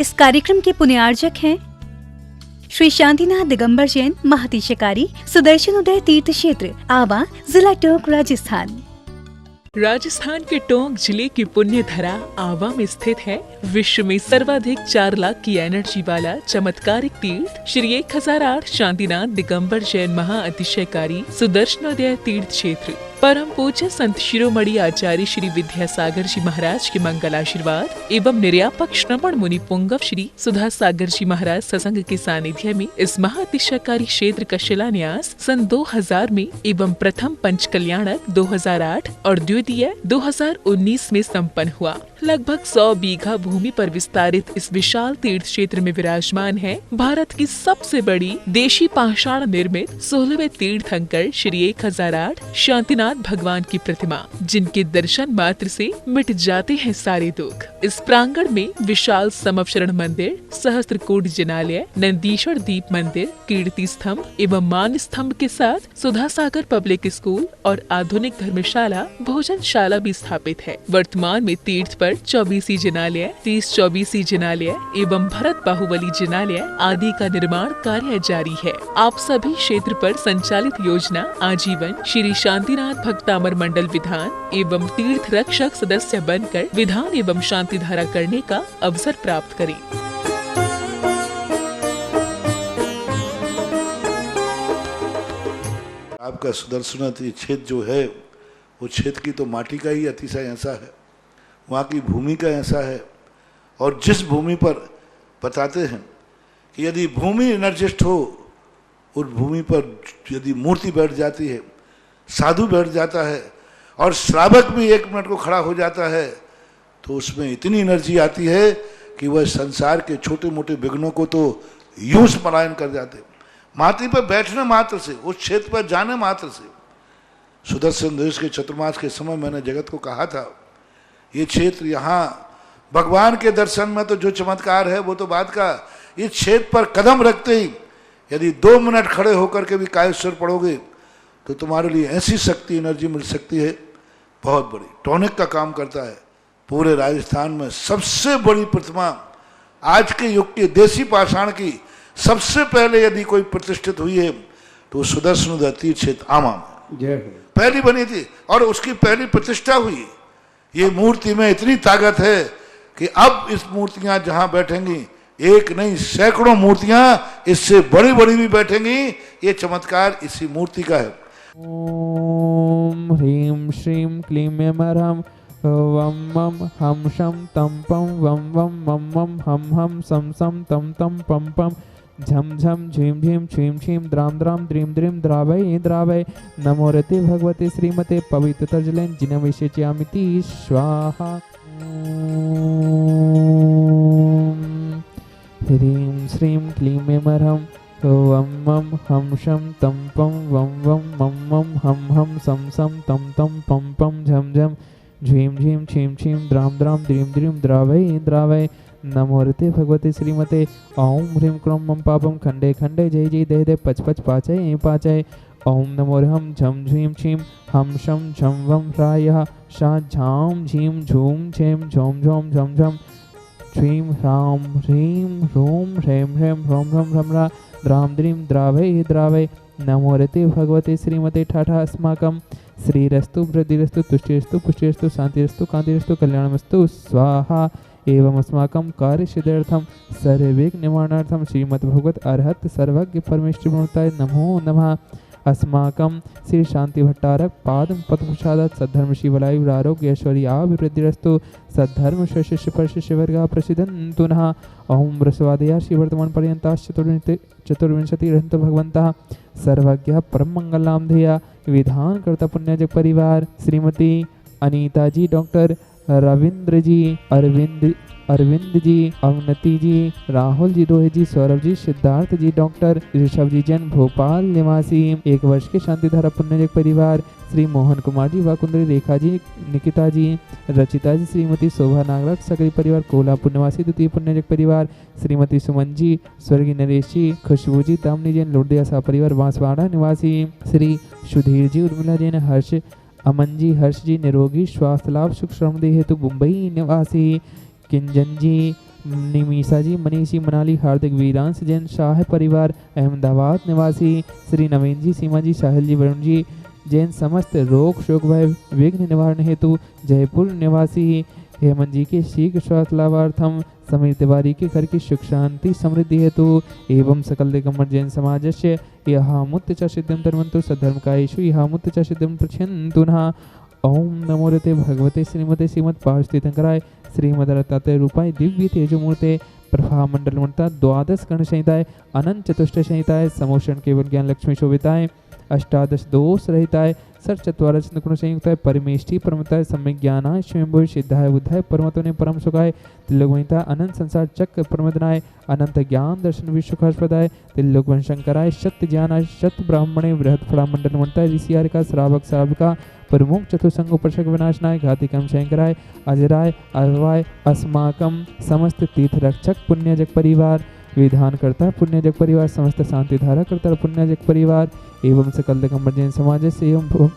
इस कार्यक्रम के पुण्यार्जक हैं श्री शांतिनाथ दिगंबर जैन महातिशकारी सुदर्शन उदय तीर्थ क्षेत्र आवा, जिला टोंक, राजस्थान। राजस्थान के टोंक जिले की पुण्य धरा आवा में स्थित है विश्व में सर्वाधिक 4 लाख की एनर्जी वाला चमत्कारिक तीर्थ श्री 1008 शांतिनाथ दिगंबर जैन महाअतिशयकारी सुदर्शनोदय तीर्थ क्षेत्र। परम पूज्य संत शिरोमणि आचार्य श्री विद्यासागर जी महाराज के मंगल आशीर्वाद एवं निर्यापक श्रवण मुनि पुंगव श्री सुधा सागर जी महाराज सत्संग के सानिध्य में इस महाअतिशयकारी क्षेत्र का शिलान्यास सन 2000 में एवं प्रथम पंच कल्याणक 2008 और द्वितीय 2019 में संपन्न हुआ। लगभग 100 बीघा भूमि पर विस्तारित इस विशाल तीर्थ क्षेत्र में विराजमान है भारत की सबसे बड़ी देशी पाषाण निर्मित 16वें तीर्थंकर श्री 1008 शांतिनाथ भगवान की प्रतिमा, जिनके दर्शन मात्र से मिट जाते हैं सारे दुख। इस प्रांगण में विशाल समवशरण मंदिर, सहस्त्रकूट जिनालय, नंदीश्वर दीप मंदिर, कीर्ति स्तंभ एवं मान स्तंभ के साथ सुधा सागर पब्लिक स्कूल और आधुनिक धर्मशाला, भोजनशाला भी स्थापित है। वर्तमान में तीर्थ पर 24 जिनालय, 30-24 जिनालय एवं भरत बाहुबली जिनालय आदि का निर्माण कार्य जारी है। आप सभी क्षेत्र पर संचालित योजना आजीवन श्री शांतिनाथ भक्तामर मंडल विधान एवं तीर्थ रक्षक सदस्य बनकर विधान एवं शांति धारा करने का अवसर प्राप्त करें। आपका सुदर्शन क्षेत्र जो है वो क्षेत्र की तो माटी का ही अतिशय ऐसा है, वहाँ की भूमि का ऐसा है। और जिस भूमि पर बताते हैं कि यदि भूमि एनर्जिस्ट हो, उस भूमि पर यदि मूर्ति बैठ जाती है, साधु बैठ जाता है और श्रावक भी 1 मिनट को खड़ा हो जाता है, तो उसमें इतनी एनर्जी आती है कि वह संसार के छोटे मोटे विघ्नों को तो यूं पलायन कर जाते। माटी पर बैठने मात्र से, उस क्षेत्र पर जाने मात्र से, सुदर्शन देश के चतुर्मास के समय मैंने जगत को कहा था, ये क्षेत्र यहाँ भगवान के दर्शन में तो जो चमत्कार है वो तो बात का, इस क्षेत्र पर कदम रखते ही यदि 2 मिनट खड़े होकर के भी कायेश्वर पढ़ोगे तो तुम्हारे लिए ऐसी शक्ति एनर्जी मिल सकती है बहुत बड़ी। टॉनिक का काम करता है। पूरे राजस्थान में सबसे बड़ी प्रतिमा आज के युग के देसी पाषाण की सबसे पहले यदि कोई प्रतिष्ठित हुई है तो सुदर्शन तीर्थ क्षेत्र आमा में पहली बनी थी और उसकी पहली प्रतिष्ठा हुई। ये मूर्ति में इतनी ताकत है कि अब इस मूर्तियां जहां बैठेंगी, एक नहीं सैकड़ों मूर्तियां इससे बड़ी बड़ी भी बैठेंगी। ये चमत्कार इसी मूर्ति का है। ओम ह्रीं श्रीं क्लीं मरहम वम मम हम शम तम पम वम वम मम मम हम हम सम सम तम तम पम पम झम झम झीम झीम छीम छीम द्राम द्राम द्रीम द्रीम द्रावय द्रावय नमो रते भगवते श्रीमते पवित्र जलेन जिन विशेष्यामिति स्वाहा। ह्रीं श्रीं क्लीं मरहम वम मम हम शम तम पम वम वम मम मम हम हम सम सम तम तम पम पम झम झम झीम झीम छीम छीम द्राम द्राम द्रीम द्रीम द्रावय द्रावय नमो रते भगवते श्रीमते ओम ह्रीं क्रोम मम पापम खंडे खंडे जय जय दे दे पच पच पाचय पाचय ओम नमो हम झम झीम छीम हम शम झम वम रायः शा झाम झीम झूम झेम झोम झोम झम झम श्रीं ह्रां ह्रीं ह्रूं ह्रैं ह्रैं ह्रौं ह्रौं ह्रम्रा द्राम द्रीं द्रावय द्रावय नमो रते भगवते श्रीमते ठाठा अस्माकं श्रीरस्तु वृद्धिरस्तु तुष्टिरस्तु पुष्टिरस्तु शांतिरस्तु कांतिरस्तु कल्याणमस्तु स्वाहा। एवं अस्माकं कार्य सिद्ध्यर्थम सर्वविघ्न निवारणार्थम श्रीमद् भगवत अर्हत सर्वज्ञ परमेश्वराय नमो नमः। अस्माकं श्री शांति भट्टारक पादम पद्मप्रसादात् सद्धर्म शिवलायु आरोग्य ऐश्वर्याभिवृद्धिरस्तु सद्धर्म शिष्य परशिष्य वर्गा प्रसिद्धन्तु नः। ओम वृषवादया श्री वर्तमान पर्यंताश्च चतुर्विंशतिरहंत भगवन्तः सर्वज्ञ परम मंगलाम ध्येया विधान करता पुण्यजक परिवार श्रीमती अनीता जी, डॉक्टर रविंद्र जी, अरविंद जी, अवनति जी, राहुल जी, रोहित जी, सौरभ जी, सिद्धार्थ जी, डॉक्टर ऋषभ जी जैन भोपाल निवासी 1 वर्ष के शांतिधारा पुण्यजक परिवार श्री मोहन कुमार जी, वाकुंद्री रेखा जी, निकिता जी, रचिता जी, श्रीमती शोभा नागराज सकरी परिवार कोल्हापुर निवासी 2 पुण्यजक परिवार श्रीमती सुमन जी, स्वर्गीय नरेश जी, खुशबू जी, दामनी जैन लोडिया सा परिवार बांसवाड़ा निवासी श्री सुधीर जी, उर्मिला जैन, हर्ष अमन जी, हर्ष जी, निरोगी स्वास्थ्य लाभ सुख श्रमदे हेतु मुंबई निवासी किंजन जी, निमिषा जी, मनीषी, मनाली, हार्दिक, वीरांश जैन, शाह परिवार, अहमदाबाद निवासी, श्री नवीन जी, सीमा जी, साहिल जी, वरुण जी जैन, समस्त रोग शोक भय विघ्न निवारण हेतु जयपुर निवासी हेमंत जी के शीघ्र स्वास्थ्य लाभार्थम, समीर तिवारी के घर की सुख शांति समृद्धि हेतु एवं सकल दिगंबर जैन समाजस्य यहामुत्त च सिद्धिं धर्मन्तु सद्धर्मकायेषु यहामुत्त च सिद्धिं प्रच्छन्तु नः। ओम नमो रते भगवते श्रीमते श्रीमद पार्श्वतीर्थंकराय श्रीमद दत्तात्रेय रूपाय दिव्य तेजोमूर्ते प्रभा मंडल मंडता द्वादश गण संहिताय अनंत चतुष्ट संहिताय समोषण केवल ज्ञान लक्ष्मी शोभिताय अष्टादश दोष रहिताय सर्वचत्वारश गुण संयुक्ताय परमेष्टि परमताय सम्यक ज्ञानाय स्वयंभू सिद्धाय बुद्धाय परमत्वने परम सुखाय त्रिलोकवनिताय अनंत संसार चक्र प्रमदनाय अनंत ज्ञान दर्शन विश्वखास्पदाय त्रिलोकवन शंकराय सत्य ज्ञानाय सत्य ब्राह्मणे बृहत् फड़ा मंडल मंडताय ऋषियारिका श्रावक श्राविका प्रमुख चतुसंग उपर्शक विनाशनाय घातिकम शंकराय अजराय अभवाय अस्माकम समस्त तीर्थ रक्षक पुण्यजक परिवार विधानकर्ता पुण्यजक परिवार समस्त शांति धारा कर्ता पुण्यजक परिवार एवं सकल दिगंबर जैन समाज से एवं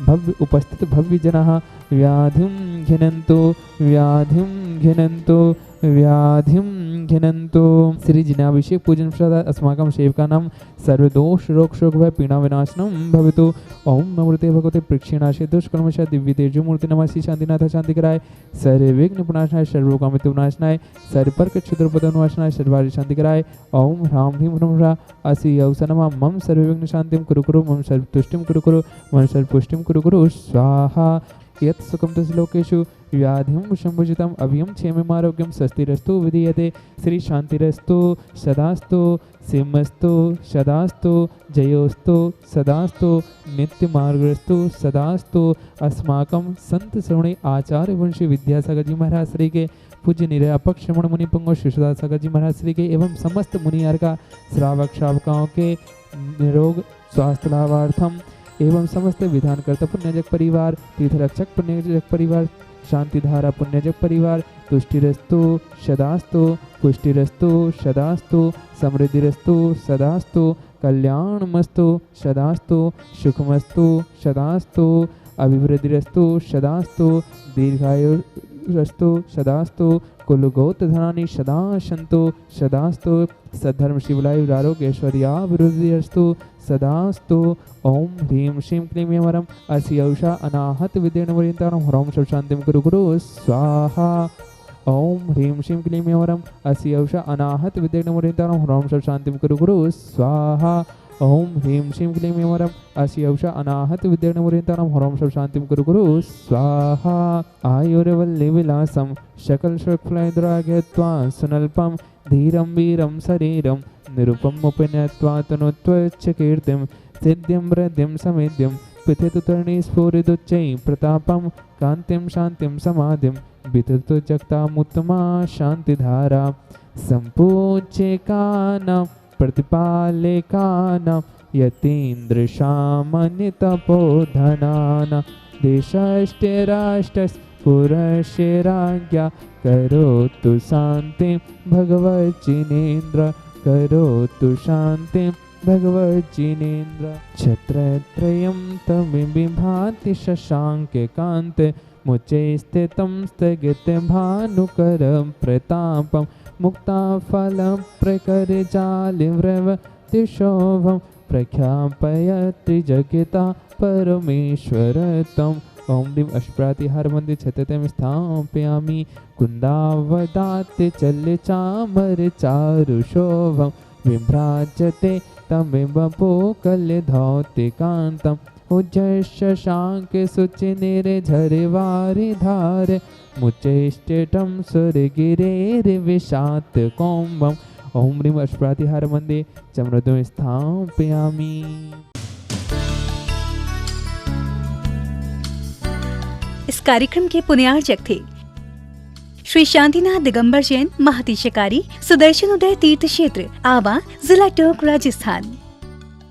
भव्य उपस्थित भव्य जनाः व्याधिं घिनन्तु व्याधिं घिनन्तु व्याधिं घिनन्तु। श्री जिनाभिषेक पूजन प्रसाद अस्माकं सेवकानां सर्वदोष रोग शोक भय पीड़ा विनाशनं भवतु। ओम नमोते भगवते प्रक्षिणाशे दुष्कर्मशा दिव्य तेजोमूर्ति नमः श्री शांतिनाथ शांतिकराय सर्वविघ्न विनाशनाय सर्वकामित विनाशनाय सर्वपर्क क्षुद्रपद विनाशनाय सर्वारि शांतिकराय ओम ह्रां ह्रीं ह्रूं ह्रां असि अवसनमा मम सर्वविघ्न शांतिं कुरु कुरु मम सर्वतुष्टिं कुरु कुरु मम सर्वपुष्टिं कुरु कुरु स्वाहा। यत् सुखं तस्लोकेषु व्याधिं शम्भुजितम् अभयं क्षेमम् आरोग्यं स्वस्तिरस्तु विधीयते। श्री शांतिरस्तु सदास्तु सिंहस्तु सदास्तु जयोस्तु सदास्तु नित्यमार्गस्तु सदास्तु। अस्माकं संत श्रवणे आचार्य वंशी विद्यासागर जी महाराज श्री के पूज्य निरापक श्रवण मुनि पुंगव शिशुदास सागर जी महाराज श्री के एवं समस्त मुनियार का श्रावक श्रावकाओं के निरोग स्वास्थ्य लाभार्थम एवं समस्त विधानकर्ता पुण्यजक परिवार तीर्थरक्षक पुण्यजक परिवार शांतिधारा पुण्यजक परिवार तुष्टिरस्तु सदास्तु पुष्टिरस्तु सदास्तु समृद्धिरस्तु सदास्तु कल्याणमस्तु सदास्तु सुखमस्तु सदास्तु अभिवृद्धिरस्तु सदास्तु दीर्घायुरस्तु सदास्तु कुलगोत्रधनानि सदा सन्तु सदास्तु सद्धर्म शिवलायु आरोग्य ऐश्वर्याभिवृद्धिरस्तु सदास्तु। ओम ह्रीं श्रीं क्लीं यमरम असि औषा अनाहत विद्येन वरियन्तानं ह्रौं शव शान्तिं कुरु कुरु स्वाहा। ओम ह्रीं श्रीं क्लीं यमरम असि औषा अनाहत विद्येन वरियन्तानं ह्रौं शव शान्तिं कुरु कुरु स्वाहा। ओम ह्रीं श्रीं क्लीं यमरम असि औषा अनाहत विद्येन वरियन्तानं ह्रौं शव शान्तिं कुरु कुरु स्वाहा। आयुर्वल्ली विलासं सकल सुखफलैर्द्राग्यत्वा सुनल्पं धीरं वीरं शरीरं निरुपमुपनत्वा तनुत्वच्च कीर्तिं सिद्धिं वृद्धिं समेद्यं पिथितुतर्णी स्फुरिदुच्चै प्रतापं कान्तिं शान्तिं समाधिं विततु जगतामुत्तमा शान्तिधारा सम्पूज्य कानां प्रतिपालकानां यतीन्द्र सामान्य तपोधनानां देशस्य राष्ट्रस्य पुरस्य राज्ञा करोतु शान्तिं भगवज्जिनेन्द्र करोतु शान्तिं भगवज्जिनेन्द्र। छत्रत्रयं तमिविभाति शशाङ्के कान्ते मुचे स्थितं स्थगितं भानुकरं प्रतापं मुक्ताफलं प्रकरजालिव्रवतिशोभं प्रख्यापयति जगता परमेश्वरतम्। ओम ह्रीं अष्टप्रातिहार मंदिर छततें स्थापयामि कुन्दावदाते चल्य चामर चारु शोभं विभ्राजते तमिवपोकल्य धौते कान्तम् उज्जशशाङ्के शुचिनिरे झरिवारि धारे मुचैष्टिटं सुरगिरेर्विषात् कौम्बम्। ओम ह्रीं अष्टप्रातिहार मंदिर चमरद्वयं स्थापयामि। इस कार्यक्रम के पुण्यार्चक थे श्री शांतिनाथ दिगंबर जैन महती शिकारी सुदर्शन उदय तीर्थ क्षेत्र आवा जिला टोंक राजस्थान।